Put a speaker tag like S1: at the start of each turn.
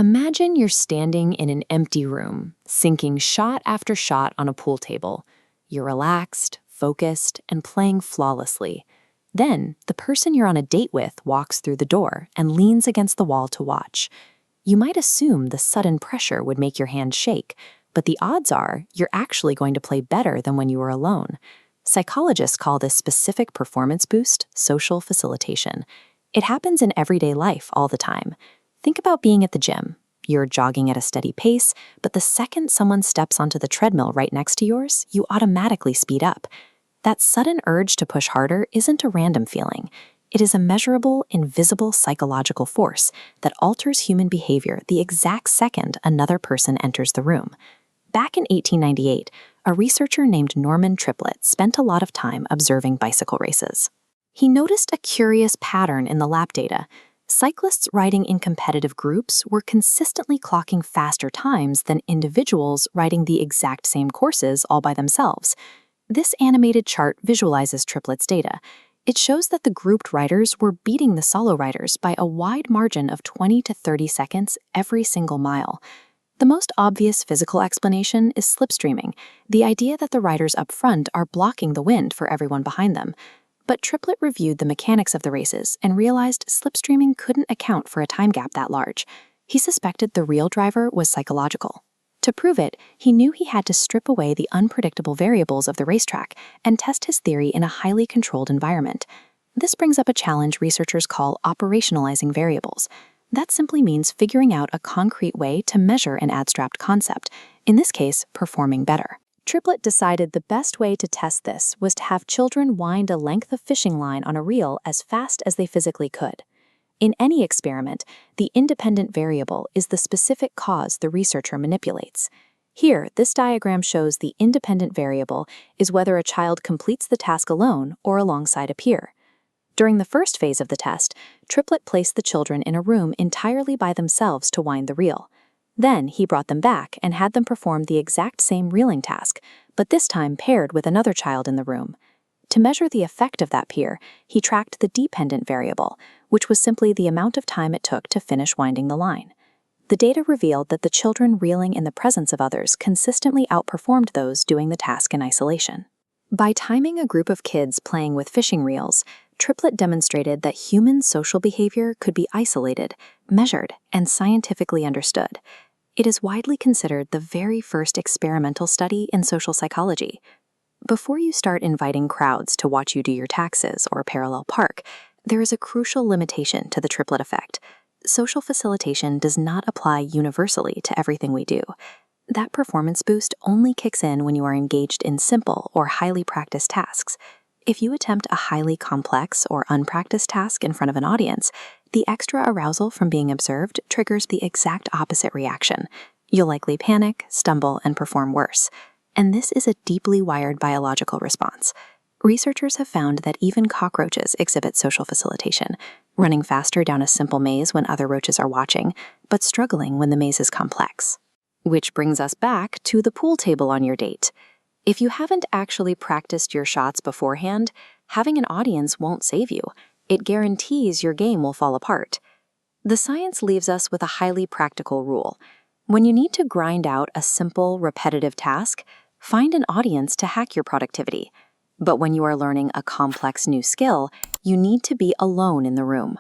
S1: Imagine you're standing in an empty room, sinking shot after shot on a pool table. You're relaxed, focused, and playing flawlessly. Then, the person you're on a date with walks through the door and leans against the wall to watch. You might assume the sudden pressure would make your hand shake, but the odds are you're actually going to play better than when you were alone. Psychologists call this specific performance boost social facilitation. It happens in everyday life all the time. Think about being at the gym. You're jogging at a steady pace, but the second someone steps onto the treadmill right next to yours, you automatically speed up. That sudden urge to push harder isn't a random feeling. It is a measurable, invisible psychological force that alters human behavior the exact second another person enters the room. Back in 1898, a researcher named Norman Triplett spent a lot of time observing bicycle races. He noticed a curious pattern in the lap data. Cyclists riding in competitive groups were consistently clocking faster times than individuals riding the exact same courses all by themselves. This animated chart visualizes Triplett's data. It shows that the grouped riders were beating the solo riders by a wide margin of 20 to 30 seconds every single mile. The most obvious physical explanation is slipstreaming, the idea that the riders up front are blocking the wind for everyone behind them. But Triplett reviewed the mechanics of the races and realized slipstreaming couldn't account for a time gap that large. He suspected the real driver was psychological. To prove it, he knew he had to strip away the unpredictable variables of the racetrack and test his theory in a highly controlled environment. This brings up a challenge researchers call operationalizing variables. That simply means figuring out a concrete way to measure an abstract concept, in this case, performing better. Triplett decided the best way to test this was to have children wind a length of fishing line on a reel as fast as they physically could. In any experiment, the independent variable is the specific cause the researcher manipulates. Here, this diagram shows the independent variable is whether a child completes the task alone or alongside a peer. During the first phase of the test, Triplett placed the children in a room entirely by themselves to wind the reel. Then he brought them back and had them perform the exact same reeling task, but this time paired with another child in the room. To measure the effect of that peer, he tracked the dependent variable, which was simply the amount of time it took to finish winding the line. The data revealed that the children reeling in the presence of others consistently outperformed those doing the task in isolation. By timing a group of kids playing with fishing reels, Triplett demonstrated that human social behavior could be isolated, measured, and scientifically understood. It is widely considered the very first experimental study in social psychology. Before you start inviting crowds to watch you do your taxes or parallel park, there is a crucial limitation to the Triplett effect. Social facilitation does not apply universally to everything we do. That performance boost only kicks in when you are engaged in simple or highly practiced tasks. If you attempt a highly complex or unpracticed task in front of an audience, the extra arousal from being observed triggers the exact opposite reaction. You'll likely panic, stumble, and perform worse. And this is a deeply wired biological response. Researchers have found that even cockroaches exhibit social facilitation, running faster down a simple maze when other roaches are watching, but struggling when the maze is complex. Which brings us back to the pool table on your date. If you haven't actually practiced your shots beforehand, having an audience won't save you. It guarantees your game will fall apart. The science leaves us with a highly practical rule. When you need to grind out a simple, repetitive task, find an audience to hack your productivity. But when you are learning a complex new skill, you need to be alone in the room.